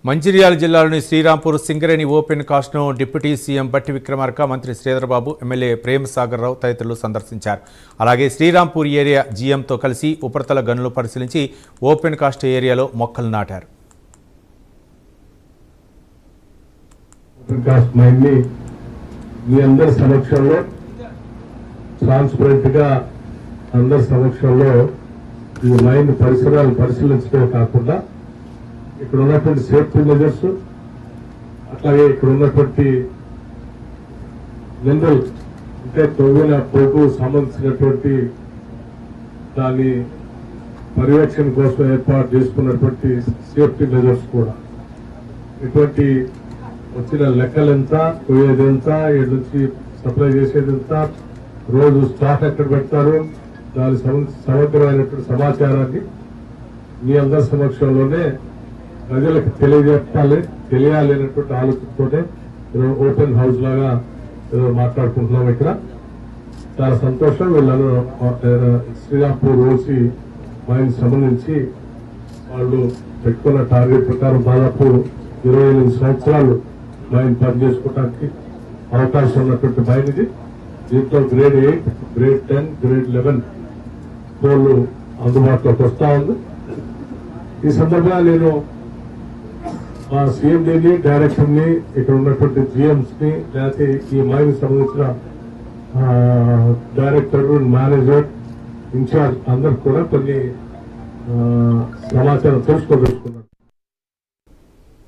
మంచిర్యాల జిల్లాలోని శ్రీరాంపూర్ సింగరేణి ఓపెన్ కాస్ట్ను deputy CM Bhatti Vikramarka, మంత్రి శ్రీధర్బాబు, ఎమ్మెల్యే ప్రేమ్ సాగర్ రావు తదితరులు సందర్శించారు. అలాగే శ్రీరాంపూర్ ఏరియా జీఎంతో కలిసి ఉపరితల గనులు పరిశీలించి ఓపెన్ కాస్ట్ ఏరియాలో మొక్కలు నాటారు. ఈ మైన్ పరిసరాలు పరిశీలించడమే కాకుండా ఇక్కడ ఉన్నటువంటి సేఫ్టీ మెజర్స్, అట్లాగే ఇక్కడ ఉన్నటువంటి మినరల్ అంటే తొవ్విన పొగ్గు సంబంధించినటువంటి దాని పర్యవేక్షణ కోసం ఏర్పాటు చేసుకున్నటువంటి సేఫ్టీ మెజర్స్ కూడా, ఇటువంటి వచ్చిన లెక్కలు ఎంత, పోయేది ఎంత, ఏడు నుంచి సప్లై చేసేది ఎంత, రోజు స్టాక్ ఎక్కడ పెడతారు, దాని సమగ్రమైనటువంటి సమాచారాన్ని మీ అందరి సమక్షంలోనే ప్రజలకు తెలియాలి అనేటువంటి ఆలోచనతోనే ఓపెన్ హౌస్ లాగా మాట్లాడుకుంటున్నాం. ఇక్కడ చాలా సంతోషం. వీళ్ళను శ్రీరాంపూర్ ఓసి మైన్ సంబంధించి వాళ్ళు పెట్టుకున్న టార్గెట్ ప్రకారం దాదాపు 28 సంవత్సరాలు మైన్ పనిచేసుకోవడానికి అవకాశం ఉన్నటువంటి మైన్ ఇది. దీంట్లో గ్రేడ్ 8, గ్రేడ్ 10, గ్రేడ్ 11 కోళ్లు అందుబాటులోకి వస్తా ఉంది. ఈ సందర్భంగా నేను మా సీఎండీని, డైరెక్టర్ ని, ఇక్కడ ఉన్నటువంటి జిఎంస్ ని, లేకపోతే ఈ మైన్ సంబంధించిన డైరెక్టర్, మేనేజర్, ఇన్ఛార్జ్ అందరికి కూడా కొన్ని సమాచారం తెలుసుకోదలుచుకున్నాను.